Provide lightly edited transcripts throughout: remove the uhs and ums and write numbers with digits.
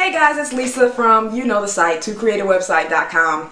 Hey guys, it's Lisa from you know the site, TwoCreateAWebsite.com.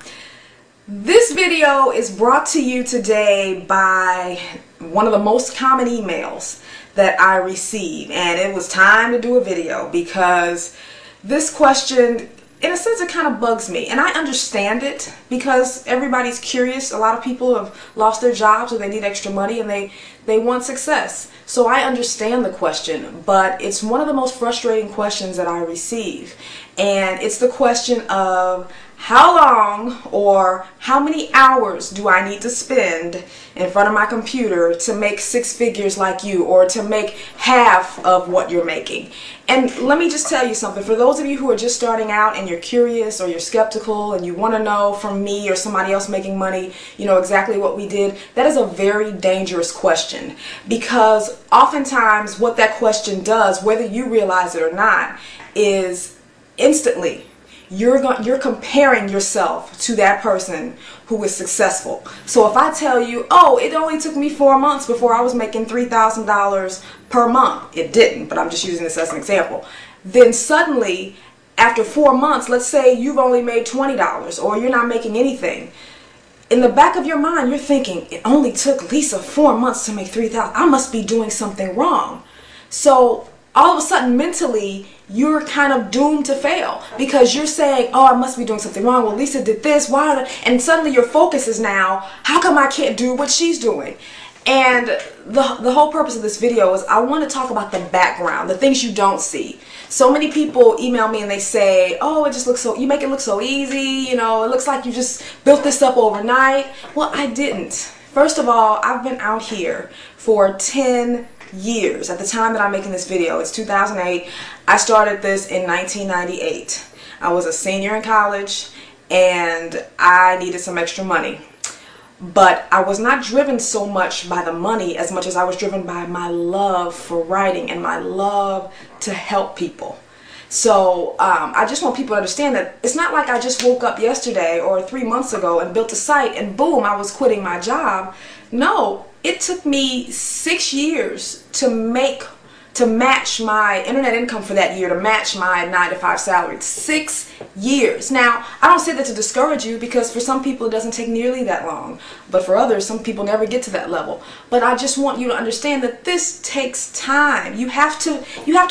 This video is brought to you today by one of the most common emails that I receive, and it was time to do a video because this question, in a sense, it kind of bugs me, and I understand it because everybody's curious. A lot of people have lost their jobs or they need extra money and they want success. So I understand the question, but it's one of the most frustrating questions that I receive, and it's the question of how long or how many hours do I need to spend in front of my computer to make six figures like you, or to make half of what you're making. And let me just tell you something. For those of you who are just starting out and you're curious or you're skeptical and you want to know from me or somebody else making money, you know, exactly what we did, that is a very dangerous question, because oftentimes what that question does, whether you realize it or not, is instantly you're comparing yourself to that person who is successful. So if I tell you, oh, it only took me 4 months before I was making $3,000 per month, it didn't, but I'm just using this as an example, then suddenly after 4 months, let's say you've only made $20 or you're not making anything. In the back of your mind, you're thinking, it only took Lisa 4 months to make $3,000. I must be doing something wrong. So all of a sudden, mentally, you're kind of doomed to fail because you're saying, oh, I must be doing something wrong. Well, Lisa did this. Why? And suddenly your focus is now, how come I can't do what she's doing? And the whole purpose of this video is I want to talk about the background, the things you don't see. So many people email me and they say, oh, it just looks so, you make it look so easy, you know, it looks like you just built this up overnight. Well, I didn't. First of all, I've been out here for 10 years. At the time that I'm making this video, it's 2008. I started this in 1998. I was a senior in college and I needed some extra money. But I was not driven so much by the money as much as I was driven by my love for writing and my love to help people. So I just want people to understand that it's not like I just woke up yesterday or 3 months ago and built a site and boom, I was quitting my job. No, it took me 6 years to match my internet income for that year, to match my 9-to-5 salary. 6 years. Now, I don't say that to discourage you, because for some people it doesn't take nearly that long. But for others, some people never get to that level. But I just want you to understand that this takes time. You have to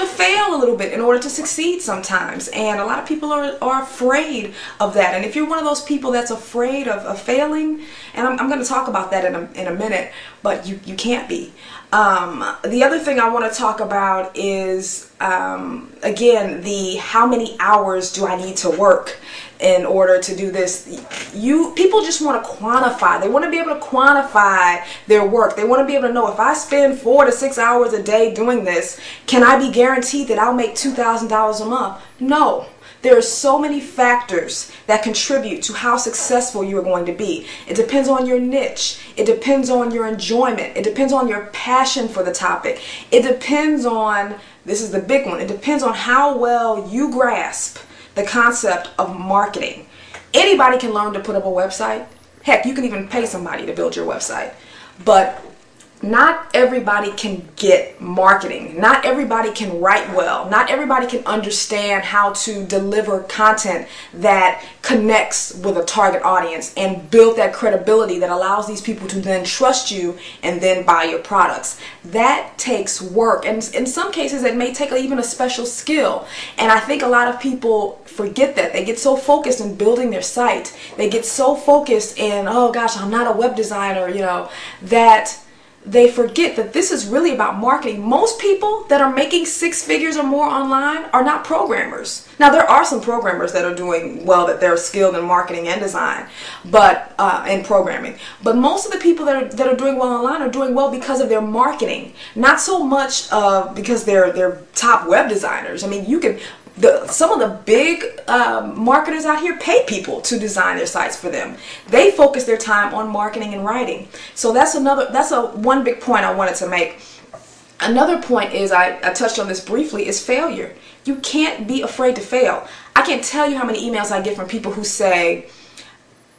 fail a little bit in order to succeed sometimes. And a lot of people are afraid of that. And if you're one of those people that's afraid of failing, and I'm going to talk about that in a minute, but you can't be. The other thing I want to talk about is, again, the how many hours do I need to work in order to do this. People just want to quantify. They want to be able to quantify their work. They want to be able to know, if I spend 4 to 6 hours a day doing this, can I be guaranteed that I'll make $2,000 a month? No. There are so many factors that contribute to how successful you are going to be. It depends on your niche. It depends on your enjoyment. It depends on your passion for the topic. It depends on, this is the big one, it depends on how well you grasp the concept of marketing. Anybody can learn to put up a website. Heck, you can even pay somebody to build your website. But not everybody can get marketing. Not everybody can write well. Not everybody can understand how to deliver content that connects with a target audience and build that credibility that allows these people to then trust you and then buy your products. That takes work, and in some cases it may take even a special skill. And I think a lot of people forget that. They get so focused in building their site. They get so focused in, oh gosh, I'm not a web designer, you know, that they forget that this is really about marketing. Most people that are making 6 figures or more online are not programmers. Now, there are some programmers that are doing well, that they're skilled in marketing and design, but and programming. But most of the people that are doing well online are doing well because of their marketing, not so much because they're top web designers. I mean, you can. Some of the big marketers out here pay people to design their sites for them. They focus their time on marketing and writing. So that's one big point I wanted to make. Another point is, I touched on this briefly, is failure. You can't be afraid to fail. I can't tell you how many emails I get from people who say,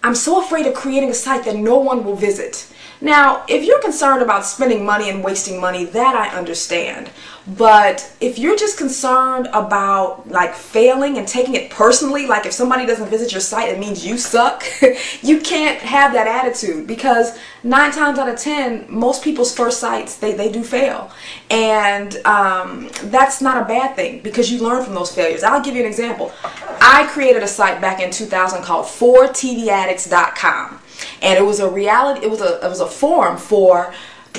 I'm so afraid of creating a site that no one will visit. Now, if you're concerned about spending money and wasting money, that I understand. But if you're just concerned about like failing and taking it personally, like if somebody doesn't visit your site, it means you suck, you can't have that attitude, because 9 times out of 10, most people's first sites, they do fail. And that's not a bad thing, because you learn from those failures. I'll give you an example. I created a site back in 2000 called 4tvaddicts.com. And it was a forum for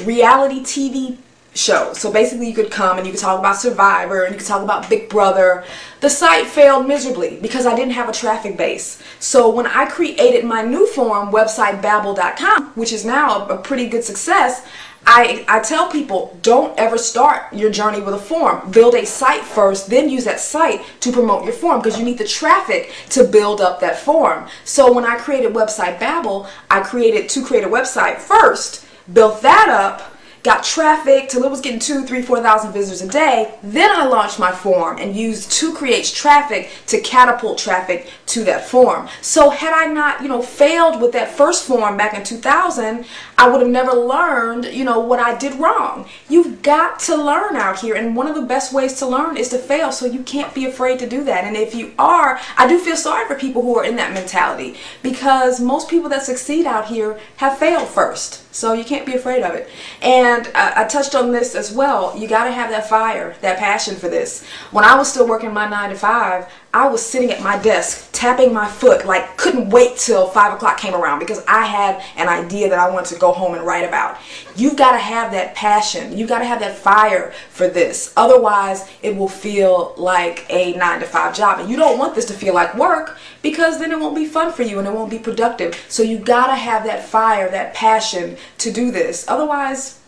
reality TV shows. So basically you could come and you could talk about Survivor and you could talk about Big Brother. The site failed miserably because I didn't have a traffic base. So when I created my new forum, websitebabbel.com, which is now a pretty good success, I tell people, don't ever start your journey with a forum. Build a site first, then use that site to promote your forum, because you need the traffic to build up that forum. So when I created Website Babbel, I created to create a website first, built that up, got traffic till it was getting 2,000, 3,000, 4,000 visitors a day. Then I launched my forum and used To Create's traffic to catapult traffic to that forum. So had I not, failed with that first forum back in 2000, I would have never learned, what I did wrong. You've got to learn out here, and one of the best ways to learn is to fail, so you can't be afraid to do that. And if you are, I do feel sorry for people who are in that mentality, because most people that succeed out here have failed first. So you can't be afraid of it. And I touched on this as well. You got to have that fire, that passion for this. When I was still working my 9 to 5, I was sitting at my desk tapping my foot, like couldn't wait till 5 o'clock came around, because I had an idea that I wanted to go home and write about. You've got to have that passion. You've got to have that fire for this. Otherwise, it will feel like a 9 to 5 job. And you don't want this to feel like work, because then it won't be fun for you and it won't be productive. So you got to have that fire, that passion to do this. Otherwise,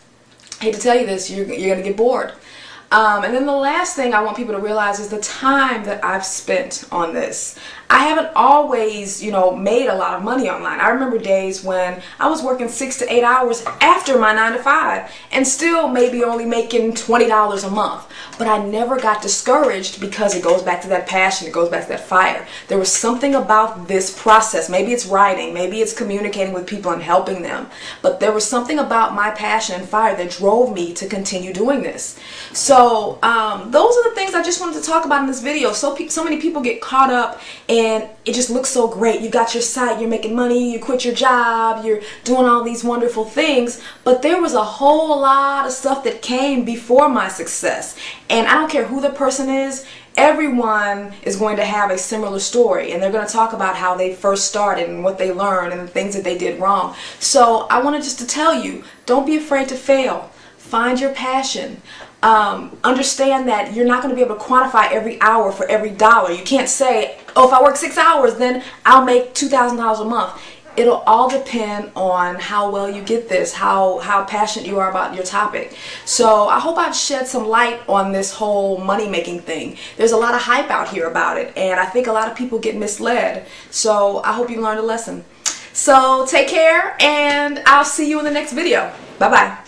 I hate to tell you this, you're going to get bored. And then the last thing I want people to realize is the time that I've spent on this. I haven't always, made a lot of money online. I remember days when I was working 6 to 8 hours after my 9 to 5 and still maybe only making $20 a month. But I never got discouraged, because it goes back to that passion, it goes back to that fire. There was something about this process. Maybe it's writing, maybe it's communicating with people and helping them. But there was something about my passion and fire that drove me to continue doing this. So those are the things I just wanted to talk about in this video. So many people get caught up and it just looks so great. You got your site, you're making money, you quit your job, you're doing all these wonderful things, but there was a whole lot of stuff that came before my success. And I don't care who the person is, everyone is going to have a similar story, and they're going to talk about how they first started and what they learned and the things that they did wrong. So I wanted just to tell you, don't be afraid to fail. Find your passion. Understand that you're not going to be able to quantify every hour for every dollar. You can't say, oh, if I work 6 hours, then I'll make $2,000 a month. It'll all depend on how well you get this, how passionate you are about your topic. So I hope I've shed some light on this whole money-making thing. There's a lot of hype out here about it, and I think a lot of people get misled. So I hope you learned a lesson. So take care, and I'll see you in the next video. Bye-bye.